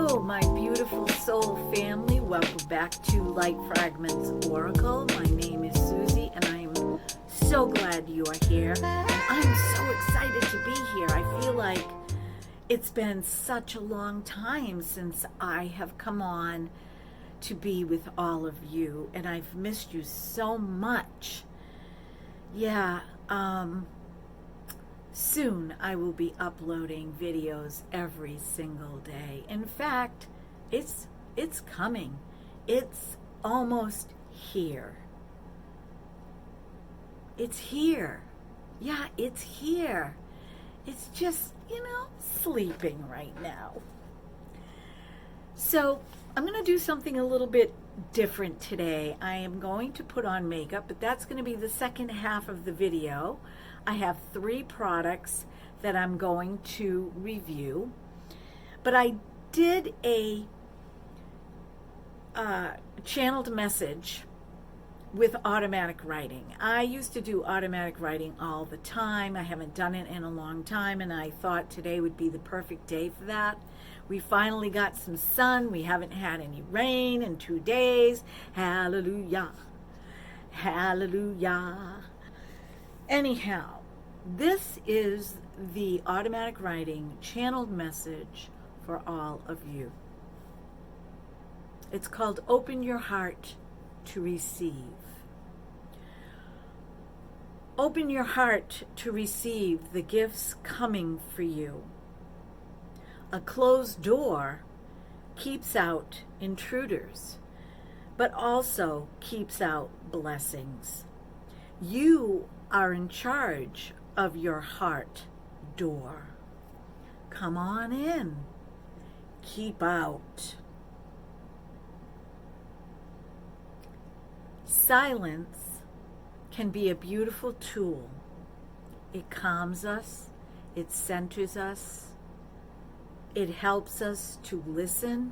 Hello, my beautiful soul family. Welcome back to Light Fragments Oracle. My name is Susie, and I am so glad you are here. And I'm so excited to be here. I feel like it's been such a long time since I have come on to be with all of you, and I've missed you so much. Yeah, soon I will be uploading videos every single day. In fact, it's coming. It's almost here. It's here. Yeah, it's here. It's just, sleeping right now. So I'm going to do something a little bit different today. I am going to put on makeup, but that's going to be the second half of the video. I have 3 products that I'm going to review, but I did a channeled message with automatic writing. I used to do automatic writing all the time. I haven't done it in a long time, and I thought today would be the perfect day for that. We finally got some sun. We haven't had any rain in 2 days. Hallelujah. Hallelujah. Anyhow, this is the automatic writing channeled message for all of you. It's called Open Your Heart to Receive. Open your heart to receive the gifts coming for you. A closed door keeps out intruders, but also keeps out blessings. You are in charge of your heart door. Come on in. Keep out. Silence can be a beautiful tool. It calms us. It centers us. It helps us to listen.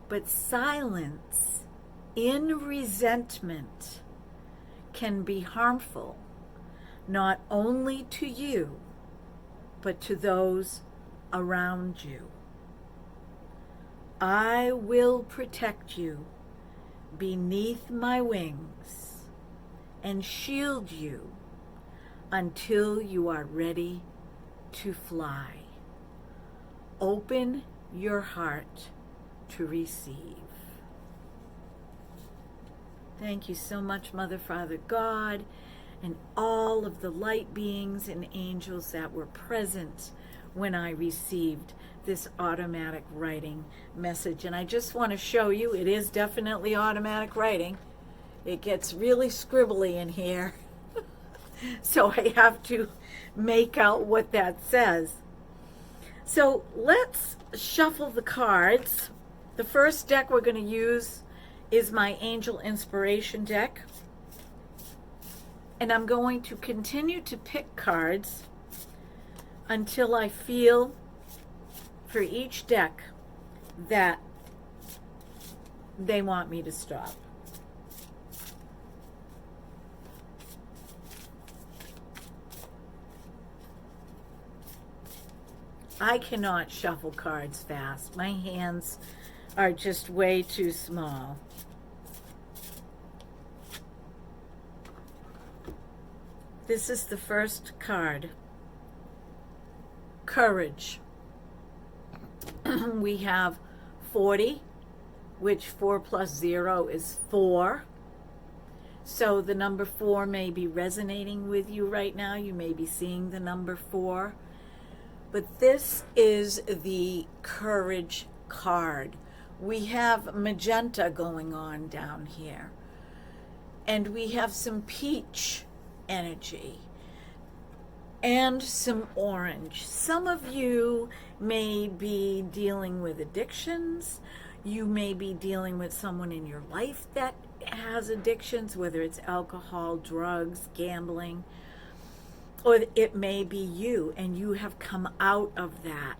But silence in resentment can be harmful, not only to you, but to those around you. I will protect you beneath my wings and shield you until you are ready to fly. Open your heart to receive. Thank you so much, Mother, Father, God, and all of the light beings and angels that were present when I received this automatic writing message. And I just want to show you, it is definitely automatic writing. It gets really scribbly in here. So I have to make out what that says. So let's shuffle the cards. The first deck we're going to use is my Angel Inspiration deck. And I'm going to continue to pick cards until I feel for each deck that they want me to stop. I cannot shuffle cards fast. My hands are just way too small. This is the first card. Courage. We have 40, which 4 plus 0 is 4. So the number 4 may be resonating with you right now. You may be seeing the number 4. But this is the courage card. We have magenta going on down here. And we have some peach energy and some orange. Some of you may be dealing with addictions. You may be dealing with someone in your life that has addictions, whether it's alcohol, drugs, gambling. Or it may be you, and you have come out of that.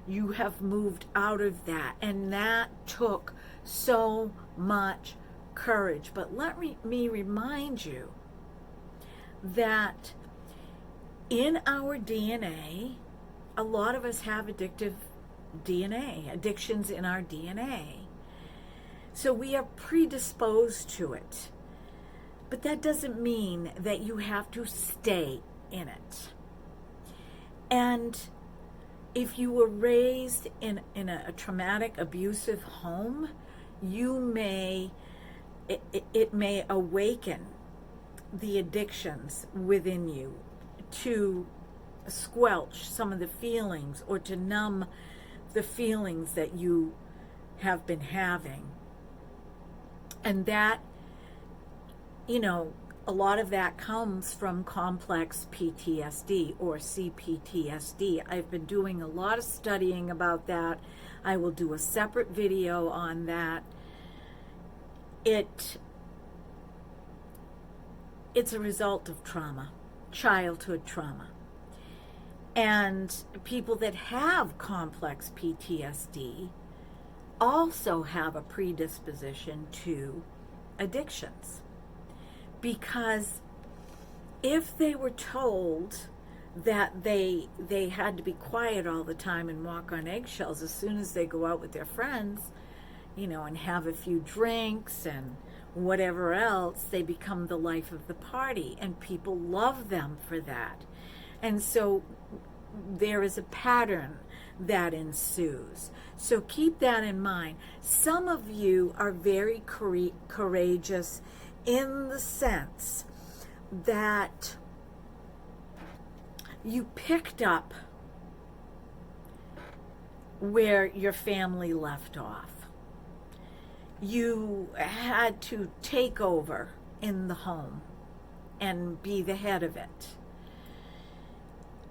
You have moved out of that. And that took so much courage. But let me remind you that in our DNA, a lot of us have addictive DNA, addictions in our DNA. So we are predisposed to it. But that doesn't mean that you have to stay in it. And if you were raised in a traumatic, abusive home, it may awaken the addictions within you to squelch some of the feelings or to numb the feelings that you have been having. And that, a lot of that comes from complex PTSD or CPTSD. I've been doing a lot of studying about that. I will do a separate video on that. It's a result of trauma, childhood trauma. And people that have complex PTSD also have a predisposition to addictions. Because if they were told that they had to be quiet all the time and walk on eggshells as soon as they go out with their friends, and have a few drinks and whatever else, they become the life of the party, and people love them for that. And so there is a pattern that ensues. So keep that in mind. Some of you are very courageous in the sense that you picked up where your family left off. You had to take over in the home and be the head of it.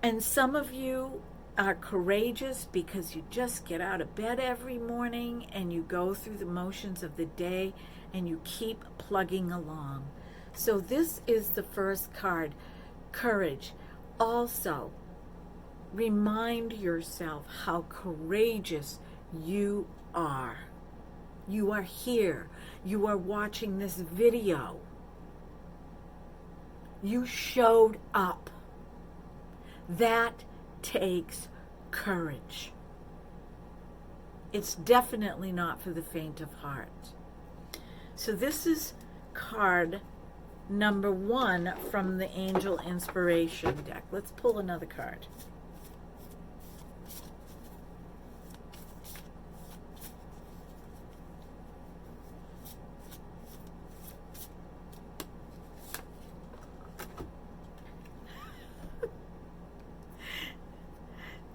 And some of you are courageous because you just get out of bed every morning and you go through the motions of the day and you keep plugging along. So this is the first card, courage. Also, remind yourself how courageous you are. You are here. You are watching this video. You showed up. That takes courage. It's definitely not for the faint of heart. So this is card number 1 from the Angel Inspiration deck. Let's pull another card.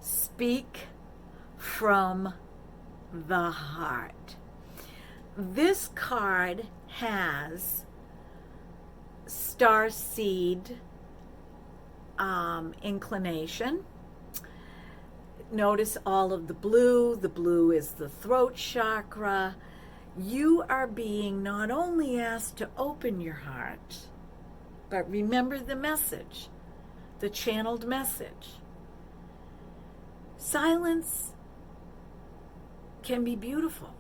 Speak from the heart. This card has star seed inclination. Notice all of the blue. The blue is the throat chakra. You are being not only asked to open your heart, but remember the message, the channeled message. Silence can be beautiful,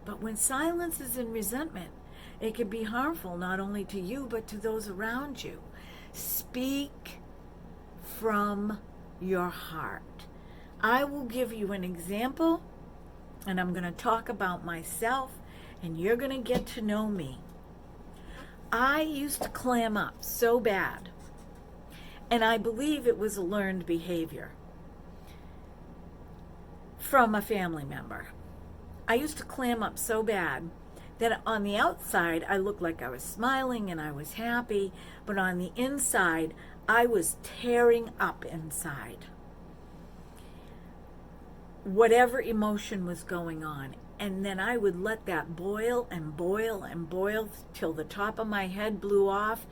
but when silence is in resentment, it can be harmful not only to you, but to those around you. Speak from your heart. I will give you an example, and I'm going to talk about myself, and you're going to get to know me. I used to clam up so bad, and I believe it was a learned behavior from a family member. I used to clam up so bad that on the outside I looked like I was smiling and I was happy, but on the inside I was tearing up inside. Whatever emotion was going on. And then I would let that boil and boil and boil till the top of my head blew off,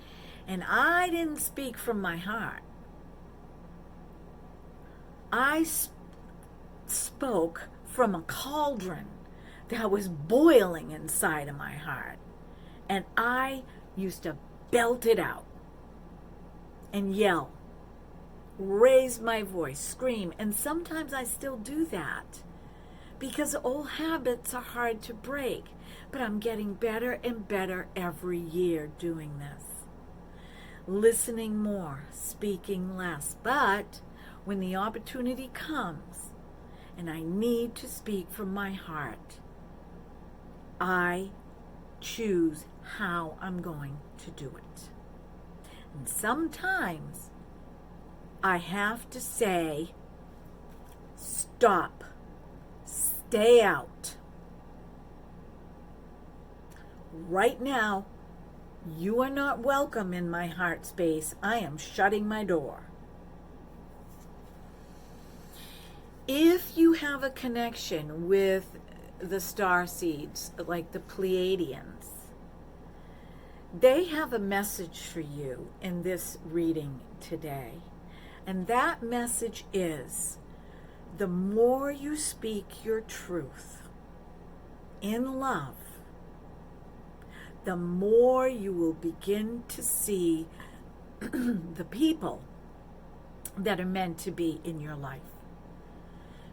and I didn't speak from my heart. I spoke from a cauldron that was boiling inside of my heart. And I used to belt it out and yell, raise my voice, scream. And sometimes I still do that because old habits are hard to break. But I'm getting better and better every year doing this. Listening more, speaking less. But when the opportunity comes, and I need to speak from my heart. I choose how I'm going to do it. And sometimes I have to say, stop, stay out. Right now, you are not welcome in my heart space. I am shutting my door. If you have a connection with the star seeds, like the Pleiadians, they have a message for you in this reading today. And that message is, the more you speak your truth in love, the more you will begin to see the people that are meant to be in your life.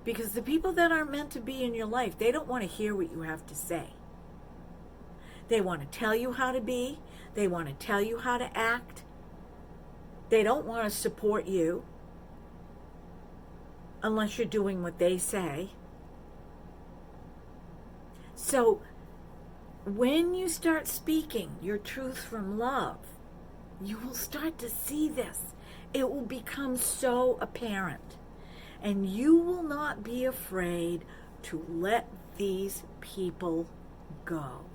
Because the people that aren't meant to be in your life, they don't want to hear what you have to say. They want to tell you how to be. They want to tell you how to act. They don't want to support you unless you're doing what they say. So when you start speaking your truth from love, you will start to see this. It will become so apparent. And you will not be afraid to let these people go.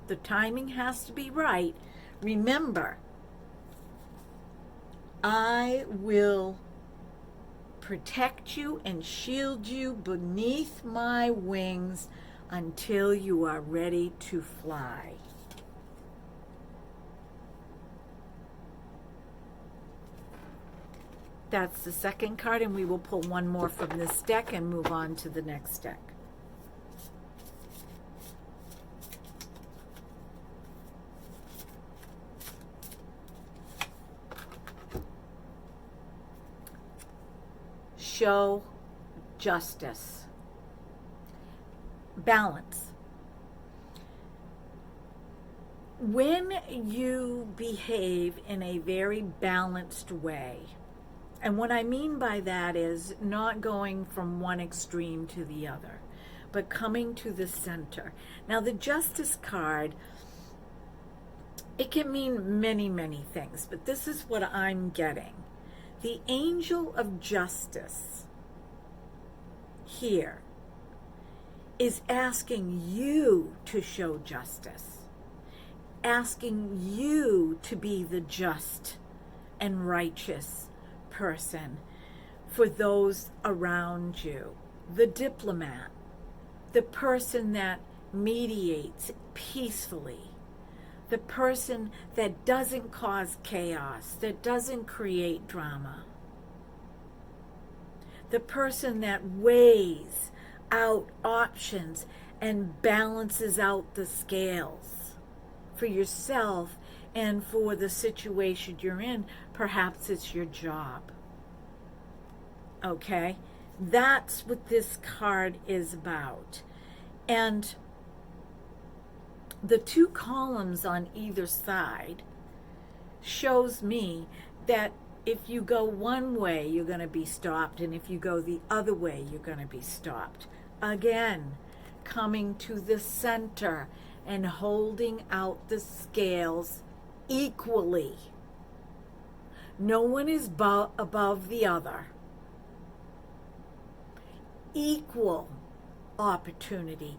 The timing has to be right. Remember, I will protect you and shield you beneath my wings until you are ready to fly. That's the second card, and we will pull one more from this deck and move on to the next deck. Show justice. Balance. When you behave in a very balanced way, and what I mean by that is not going from one extreme to the other, but coming to the center. Now, the Justice card, it can mean many, many things, but this is what I'm getting. The Angel of Justice here is asking you to show justice, asking you to be the just and righteous person for those around you, the diplomat, the person that mediates peacefully, the person that doesn't cause chaos, that doesn't create drama, the person that weighs out options and balances out the scales for yourself and for the situation you're in. Perhaps it's your job. Okay? That's what this card is about. And the two columns on either side shows me that if you go one way, you're going to be stopped, and if you go the other way, you're going to be stopped. Again, coming to the center and holding out the scales equally. No one is above the other. Equal opportunity,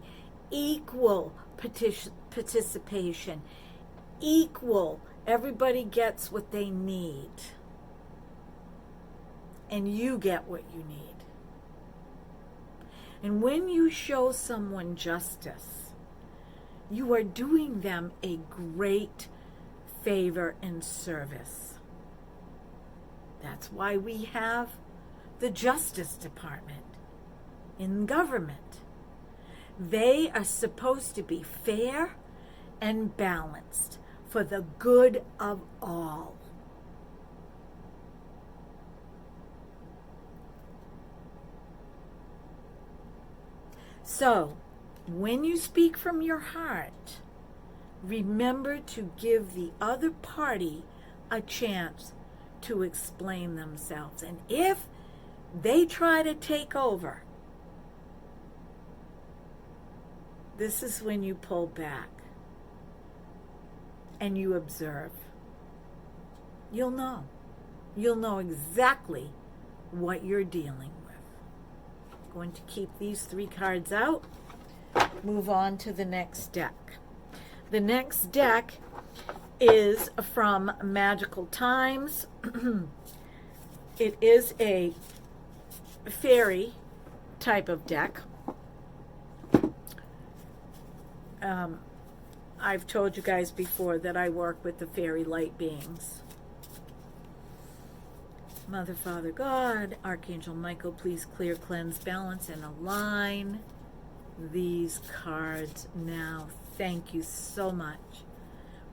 equal participation, equal. Everybody gets what they need, and you get what you need. And when you show someone justice, you are doing them a great favor and service. That's why we have the Justice Department in government. They are supposed to be fair and balanced for the good of all. So, when you speak from your heart, remember to give the other party a chance to explain themselves. And if they try to take over, this is when you pull back and you observe. You'll know. You'll know exactly what you're dealing with. I'm going to keep these 3 cards out. Move on to the next deck. The next deck is from Magical Times. It is a fairy type of deck. I've told you guys before that I work with the fairy light beings. Mother, Father, God, Archangel Michael, please clear, cleanse, balance, and align these cards now. Thank you so much.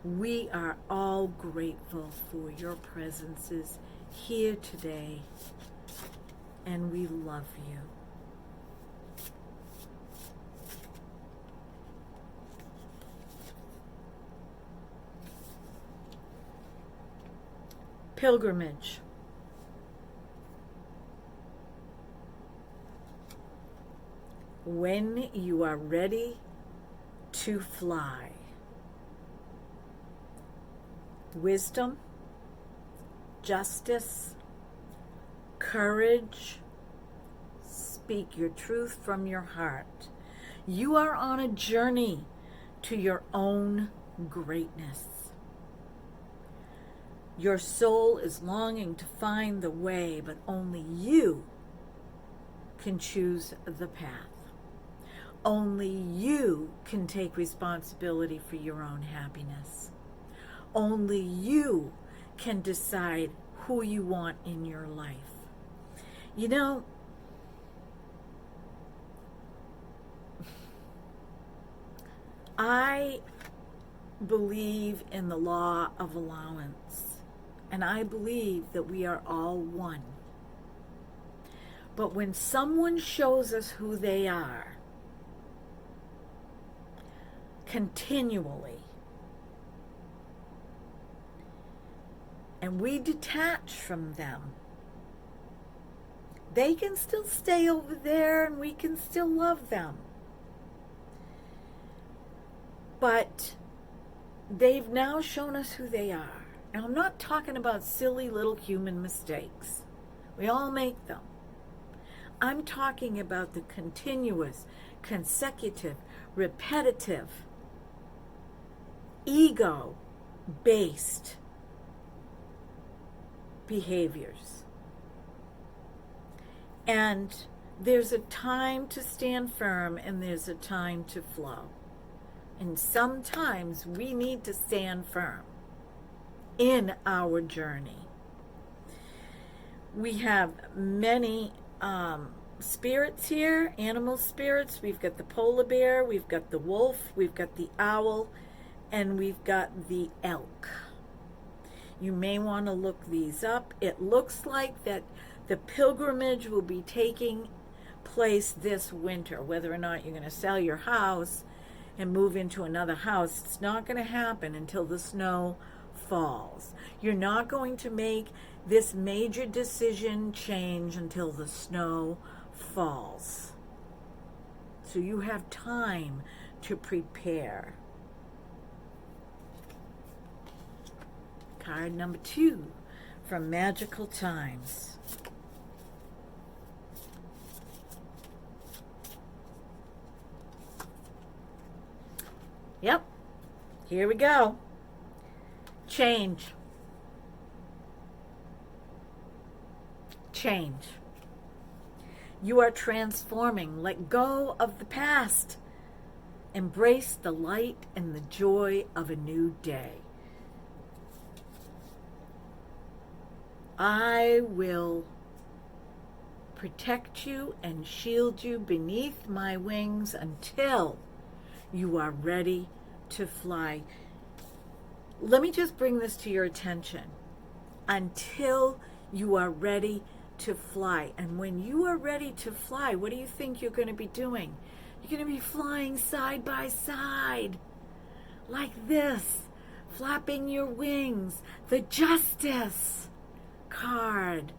We are all grateful for your presences here today, and we love you. Pilgrimage. When you are ready to fly. Wisdom, justice, courage. Speak your truth from your heart. You are on a journey to your own greatness. Your soul is longing to find the way, but only you can choose the path. Only you can take responsibility for your own happiness. Only you can decide who you want in your life. You know, I believe in the law of allowance, and I believe that we are all one. But when someone shows us who they are, continually, and we detach from them, they can still stay over there and we can still love them. But they've now shown us who they are. And I'm not talking about silly little human mistakes. We all make them. I'm talking about the continuous, consecutive, repetitive, ego-based behaviors. And there's a time to stand firm and there's a time to flow. And sometimes we need to stand firm in our journey. We have many spirits here, animal spirits. We've got the polar bear, we've got the wolf, we've got the owl, and we've got the elk. You may want to look these up. It looks like that the pilgrimage will be taking place this winter. Whether or not you're going to sell your house and move into another house, it's not going to happen until the snow falls. You're not going to make this major decision change until the snow falls. So you have time to prepare. Card number 2 from Magical Times. Yep, here we go. Change. Change. You are transforming. Let go of the past. Embrace the light and the joy of a new day. I will protect you and shield you beneath my wings until you are ready to fly. Let me just bring this to your attention. Until you are ready to fly. And when you are ready to fly, what do you think you're going to be doing? You're going to be flying side by side, like this, flapping your wings. The Justice card.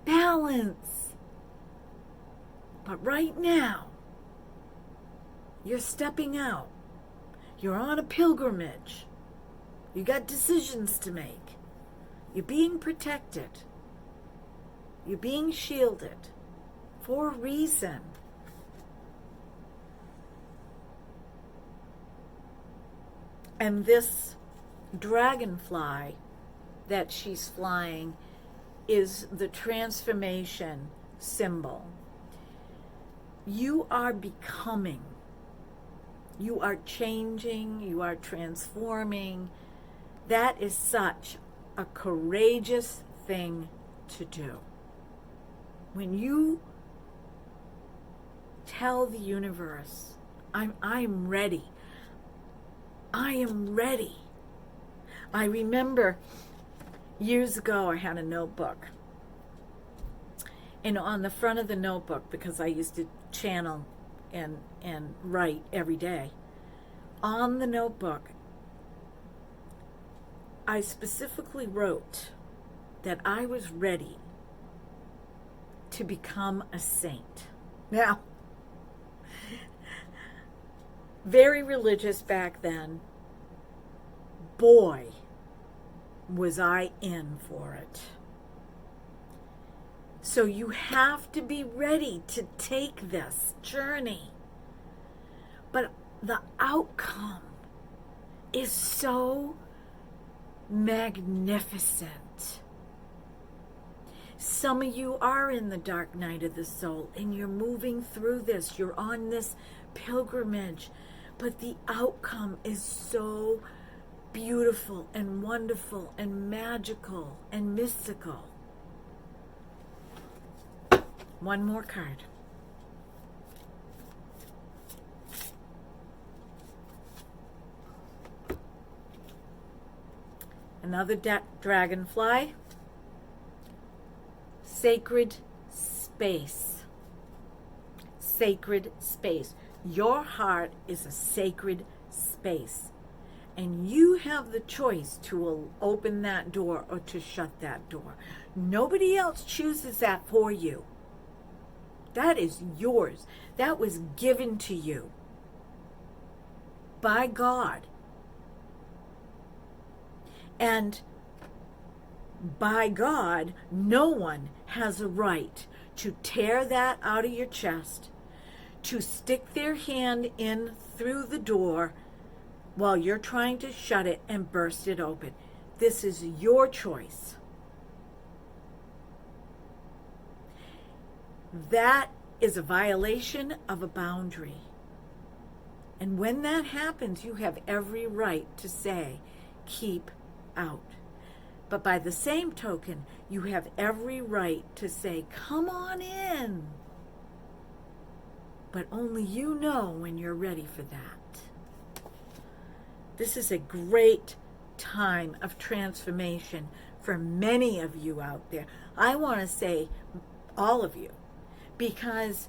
balance. But right now, you're stepping out. You're on a pilgrimage. You got decisions to make. You're being protected. You're being shielded for a reason. And this dragonfly that she's flying is the transformation symbol. You are becoming. You are changing. You are transforming. That is such a courageous thing to do. When you tell the universe, I'm ready. I am ready. I remember years ago I had a notebook. And on the front of the notebook, because I used to channel and write every day, on the notebook, I specifically wrote that I was ready to become a saint. Now, very religious back then. Boy, was I in for it. So you have to be ready to take this journey. But the outcome is so magnificent. Some of you are in the dark night of the soul and you're moving through this. You're on this pilgrimage. But the outcome is so beautiful and wonderful and magical and mystical. One more card. Another dragonfly. Sacred space. Sacred space. Your heart is a sacred space. And you have the choice to open that door or to shut that door. Nobody else chooses that for you. That is yours. That was given to you by God. And by God, no one has a right to tear that out of your chest, to stick their hand in through the door while you're trying to shut it and burst it open. This is your choice. That is a violation of a boundary. And when that happens, you have every right to say, keep out. But by the same token, you have every right to say, come on in. But only you know when you're ready for that. This is a great time of transformation for many of you out there. I want to say all of you, because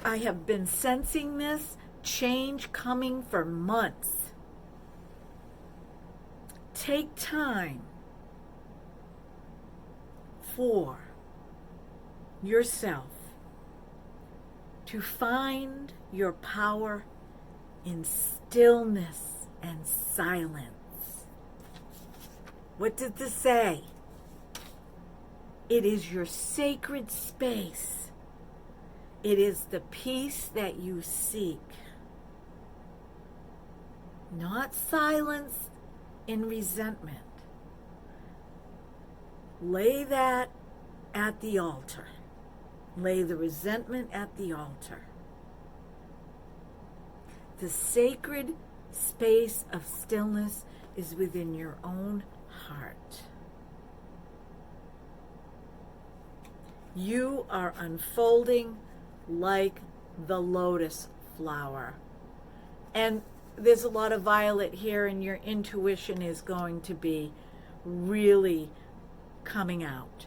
I have been sensing this change coming for months. Take time for yourself to find your power in stillness and silence. What did this say? It is your sacred space. It is the peace that you seek. Not silence in resentment. Lay that at the altar. Lay the resentment at the altar. The sacred space of stillness is within your own heart. You are unfolding like the lotus flower. And there's a lot of violet here, and your intuition is going to be really coming out.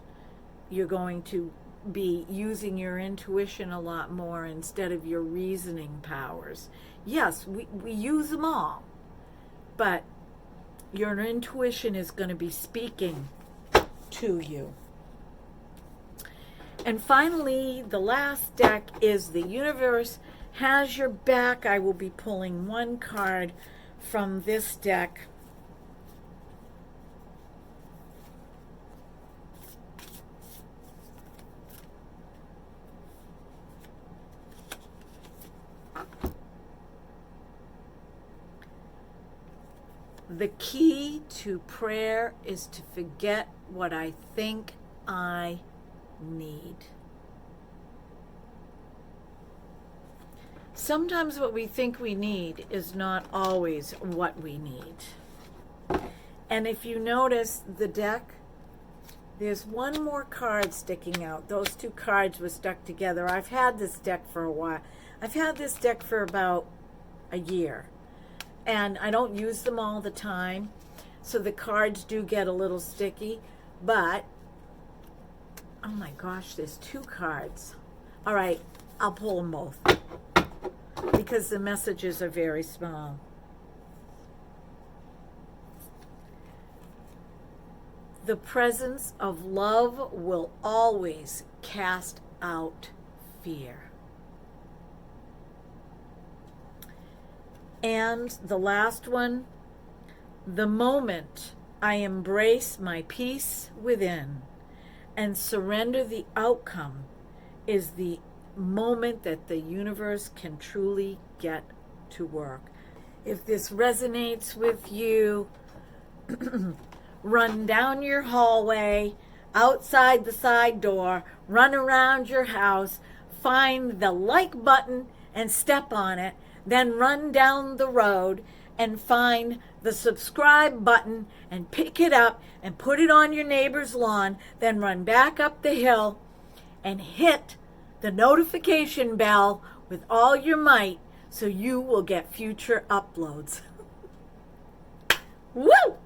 You're going to be using your intuition a lot more instead of your reasoning powers. Yes, we use them all, but your intuition is going to be speaking to you. And finally, the last deck is The Universe Has Your Back. I will be pulling one card from this deck. The key to prayer is to forget what I think I need. Sometimes what we think we need is not always what we need. And if you notice the deck, there's one more card sticking out. Those two cards were stuck together. I've had this deck for a while. I've had this deck for about a year. And I don't use them all the time, so the cards do get a little sticky, but, oh my gosh, there's two cards. All right, I'll pull them both, because the messages are very small. The presence of love will always cast out fear. And the last one, the moment I embrace my peace within and surrender the outcome is the moment that the universe can truly get to work. If this resonates with you, run down your hallway, outside the side door, run around your house, find the like button and step on it. Then run down the road and find the subscribe button and pick it up and put it on your neighbor's lawn. Then run back up the hill and hit the notification bell with all your might so you will get future uploads. Woo!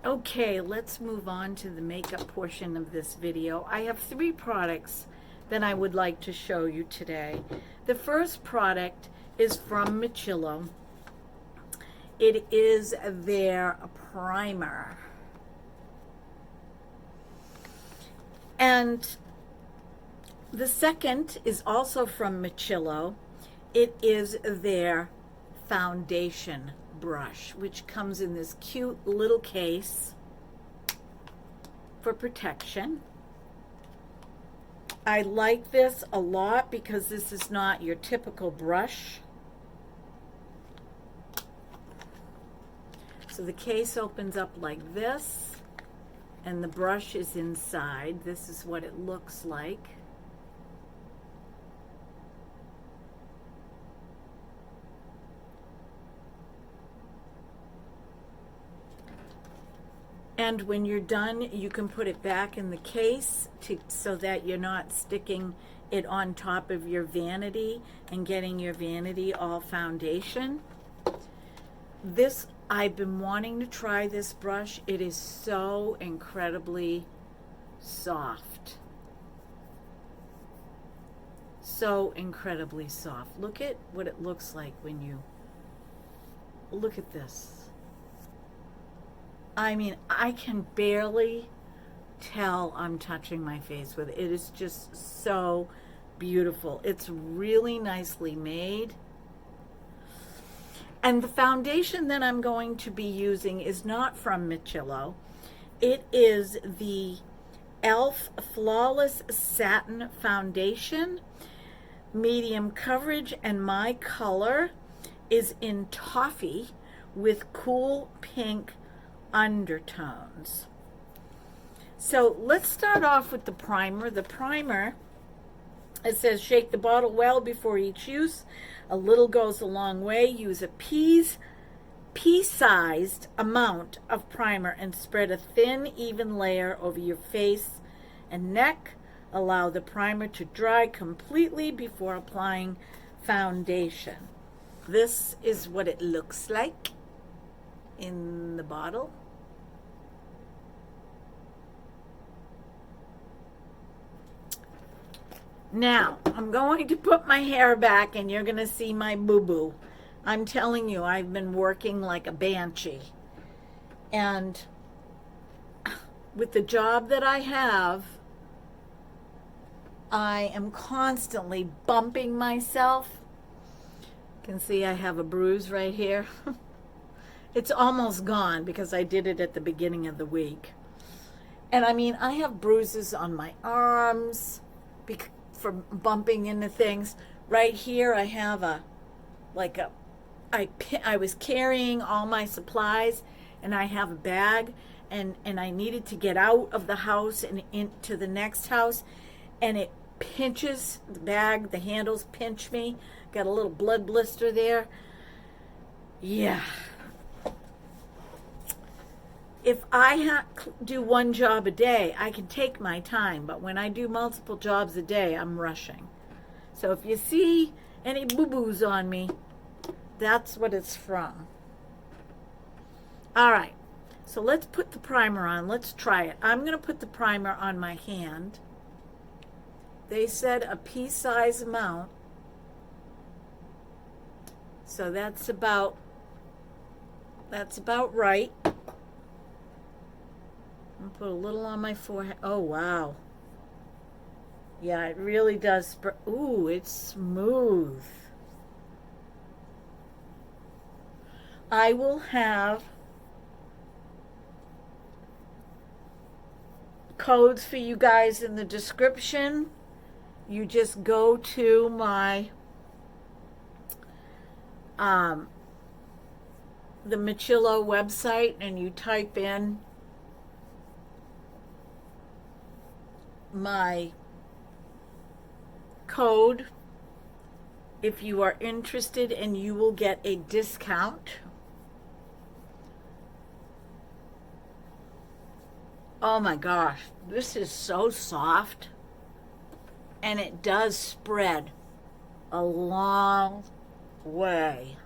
Okay, let's move on to the makeup portion of this video. I have 3 products that I would like to show you today. The first product is from Machillo. It is their primer. And the second is also from Machillo. It is their foundation brush, which comes in this cute little case for protection. I like this a lot because this is not your typical brush. So the case opens up like this, and the brush is inside. This is what it looks like. And when you're done, you can put it back in the case so that you're not sticking it on top of your vanity and getting your vanity all foundation. This, I've been wanting to try this brush. It is so incredibly soft. So incredibly soft. Look at what it looks like when you look at this. I mean, I can barely tell I'm touching my face with it. It is just so beautiful. It's really nicely made. And the foundation that I'm going to be using is not from Machillo. It is the e.l.f. Flawless Satin Foundation, medium coverage, and my color is in toffee with cool pink undertones. So let's start off with the primer. The primer, it says shake the bottle well before each use. A little goes a long way. Use a pea-sized amount of primer and spread a thin, even layer over your face and neck. Allow the primer to dry completely before applying foundation. This is what it looks like in the bottle. Now, I'm going to put my hair back and you're going to see my boo-boo. I'm telling you, I've been working like a banshee. And with the job that I have, I am constantly bumping myself. You can see I have a bruise right here. It's almost gone because I did it at the beginning of the week. And I mean, I have bruises on my arms from bumping into things. Right here, I have I was carrying all my supplies, and I have a bag, and I needed to get out of the house and into the next house, and it pinches the bag, the handles pinch me. Got a little blood blister there. Yeah. If I do one job a day, I can take my time, but when I do multiple jobs a day, I'm rushing. So if you see any boo-boos on me, that's what it's from. All right, so let's put the primer on. Let's try it. I'm going to put the primer on my hand. They said a pea-size amount. So that's about right. I'll put a little on my forehead. Oh, wow. Yeah, it really does. Ooh, it's smooth. I will have codes for you guys in the description. You just go to my the Machillo website and you type in my code if you are interested, and you will get a discount. Oh my gosh, this is so soft, and it does spread a long way.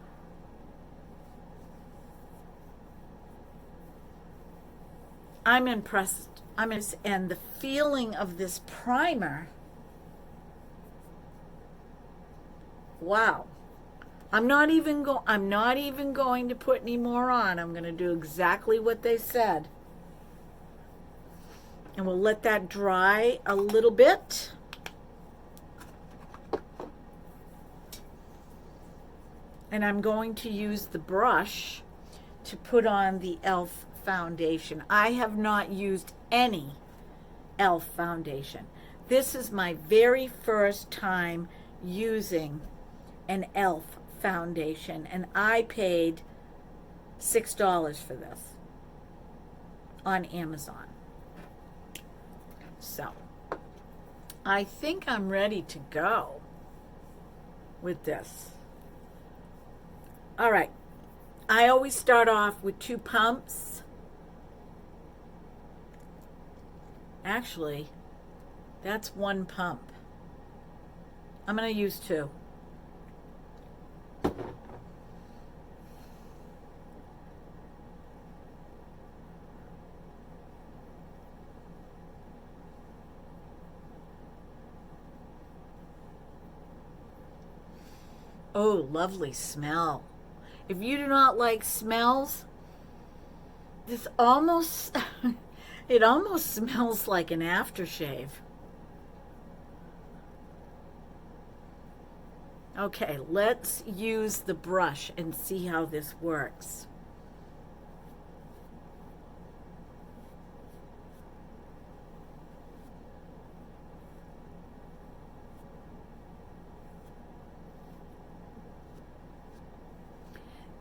I'm impressed. And the feeling of this primer, wow. I'm not even going to put any more on. I'm going to do exactly what they said. And we'll let that dry a little bit. And I'm going to use the brush to put on the e.l.f. foundation. I have not used any e.l.f. foundation. This is my very first time using an e.l.f. foundation, and I paid $6 for this on Amazon. So I think I'm ready to go with this. All right, I always start off with 2 pumps. Actually, that's 1 pump. I'm going to use 2. Oh, lovely smell. If you do not like smells, this almost, it almost smells like an aftershave. Okay, let's use the brush and see how this works.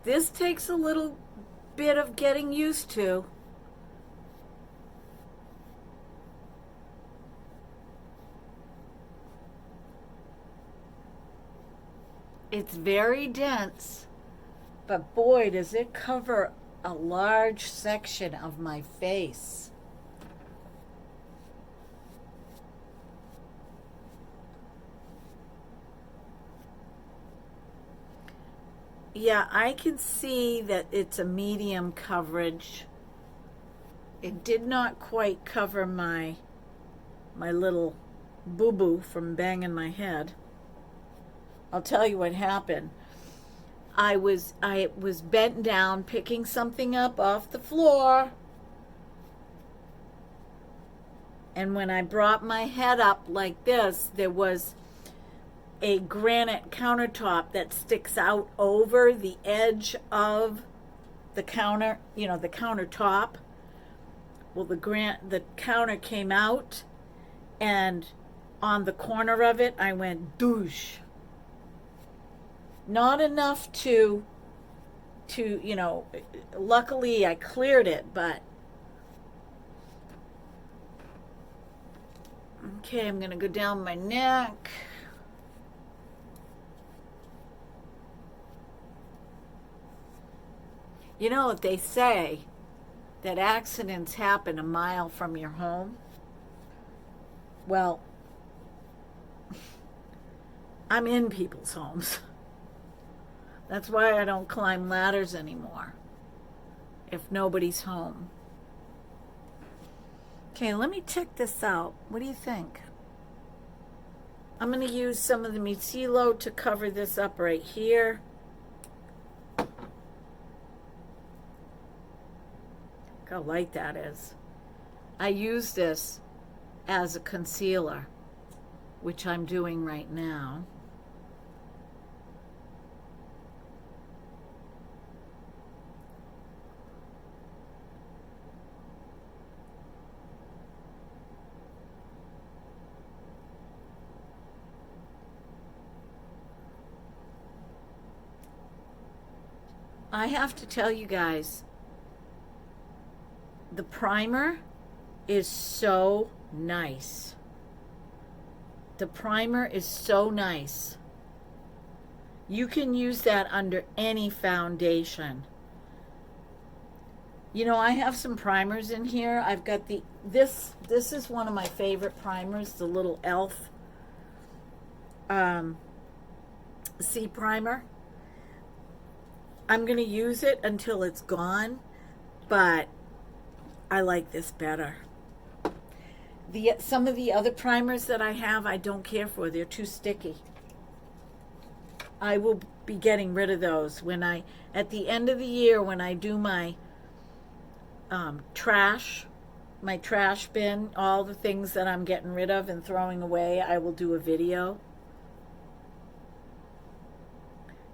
This takes a little bit of getting used to. It's very dense, but boy, does it cover a large section of my face. Yeah, I can see that it's a medium coverage. It did not quite cover my little boo-boo from banging my head. I'll tell you what happened. I was bent down picking something up off the floor, And when I brought my head up like this, there was a granite countertop that sticks out over the edge of the counter, you know, the countertop. Well, the counter came out, and on the corner of it, I went douche. Not enough to, you know, luckily I cleared it, but okay, I'm gonna go down my neck. You know, they say that accidents happen a mile from your home. Well, I'm in people's homes. That's why I don't climb ladders anymore if nobody's home. Okay, let me check this out. What do you think? I'm going to use some of the Micelo to cover this up right here. Look how light that is. I use this as a concealer, which I'm doing right now. I have to tell you guys, the primer is so nice. The primer is so nice. You can use that under any foundation. You know, I have some primers in here. I've got this is one of my favorite primers, the little e.l.f. C primer. I'm going to use it until it's gone, but I like this better. Some of the other primers that I have, I don't care for. They're too sticky. I will be getting rid of those at the end of the year, when I do my trash bin, all the things that I'm getting rid of and throwing away, I will do a video.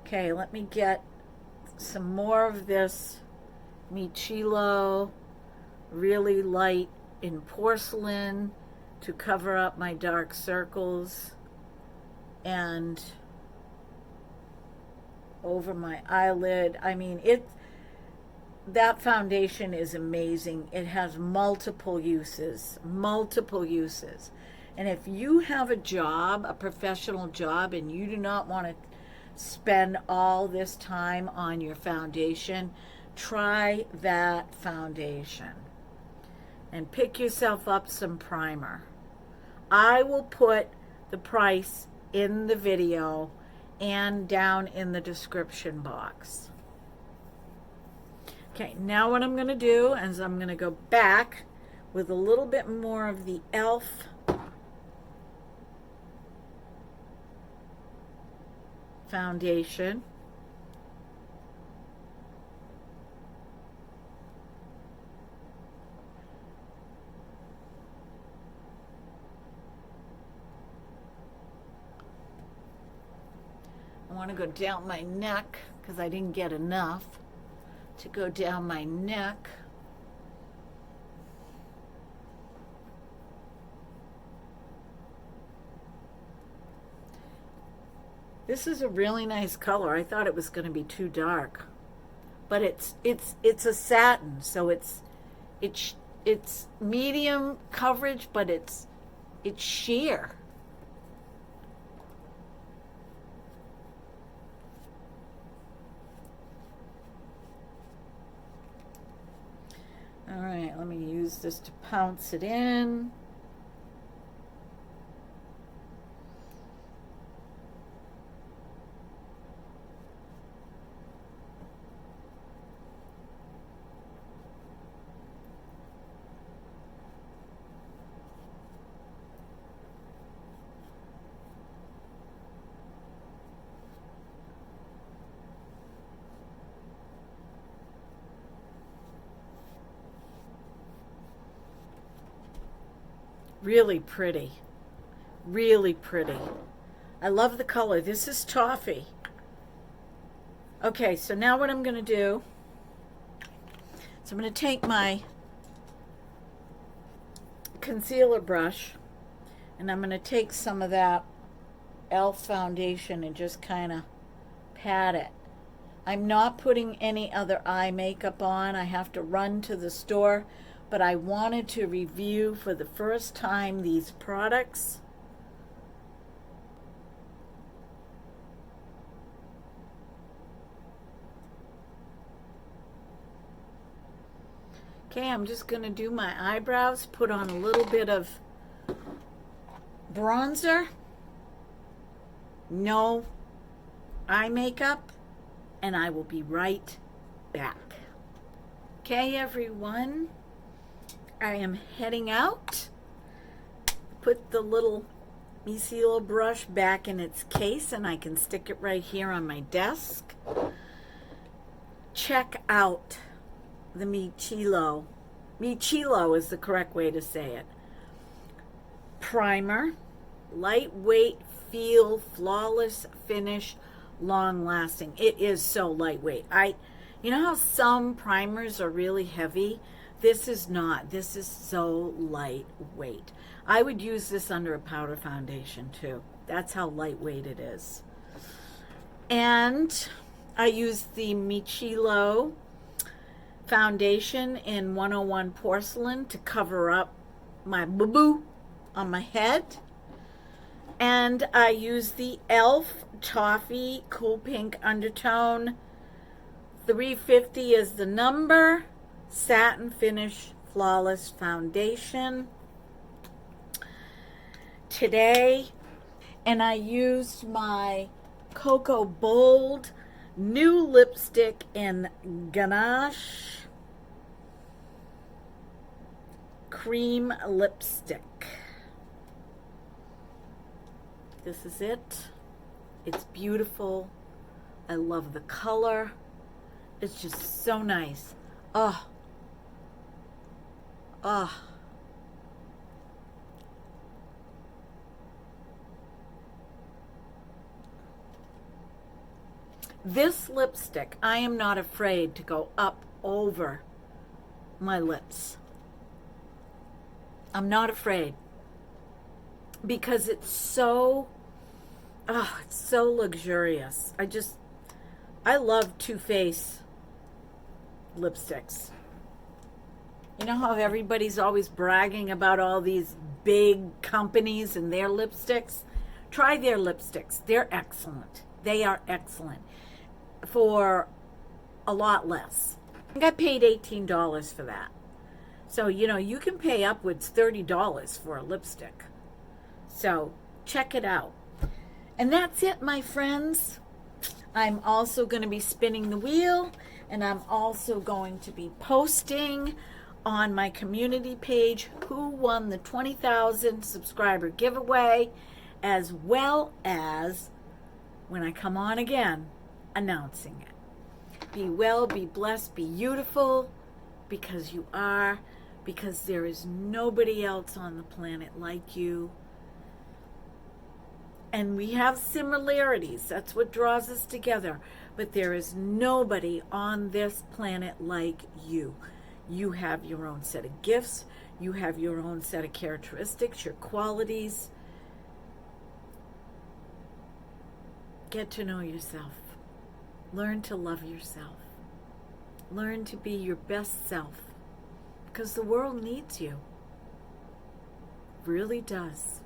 Okay, let me get some more of this Micelo, really light in porcelain, to cover up my dark circles and over my eyelid. I mean, that foundation is amazing. It has multiple uses. And if you have a job, a professional job, and you do not want to spend all this time on your foundation, try that foundation and pick yourself up some primer. I will put the price in the video and down in the description box. Okay, now what I'm going to do is I'm going to go back with a little bit more of the e.l.f. foundation. I want to go down my neck because I didn't get enough to go down my neck. This is a really nice color. I thought it was going to be too dark, but it's a satin, so it's medium coverage, but it's sheer. All right, let me use this to pounce it in. Really pretty. Really pretty. I love the color. This is toffee. Okay, so now what I'm going to do is I'm going to take my concealer brush and I'm going to take some of that e.l.f. foundation and just kind of pat it. I'm not putting any other eye makeup on. I have to run to the store, but I wanted to review for the first time these products. Okay, I'm just going to do my eyebrows, put on a little bit of bronzer, no eye makeup, and I will be right back. Okay, everyone, I am heading out. Put the little micellar brush back in its case, and I can stick it right here on my desk. Check out the Michilo. Michilo is the correct way to say it. Primer, lightweight, feel, flawless finish, long lasting. It is so lightweight. You know how some primers are really heavy? This is not. This is so lightweight. I would use this under a powder foundation too. That's how lightweight it is. And I use the Michilo foundation in 101 Porcelain to cover up my boo-boo on my head. And I use the e.l.f. Toffee Cool Pink Undertone. 350 is the number. Satin Finish Flawless Foundation today. And I used my Cocoa Bold new lipstick in Ganache cream lipstick. This is it. It's beautiful. I love the color. It's just so nice. Oh. Oh. This lipstick, I am not afraid to go up over my lips. I'm not afraid because it's so luxurious. I love Too Faced lipsticks. You know how everybody's always bragging about all these big companies and their lipsticks? Try their lipsticks. They're excellent. They are excellent for a lot less. I think I paid $18 for that. So, you know, you can pay upwards $30 for a lipstick. So, check it out. And that's it, my friends. I'm also going to be spinning the wheel, and I'm also going to be posting on my community page who won the 20,000 subscriber giveaway, as well as when I come on again, announcing it. Be well, be blessed, be beautiful, because you are, because there is nobody else on the planet like you. And we have similarities. That's what draws us together. But there is nobody on this planet like you. You have your own set of gifts. You have your own set of characteristics, your qualities. Get to know yourself. Learn to love yourself. Learn to be your best self. Because the world needs you. Really does.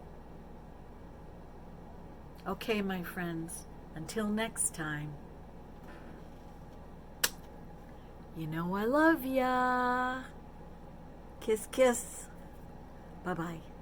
Okay, my friends, until next time, you know I love ya. Kiss, kiss. Bye-bye.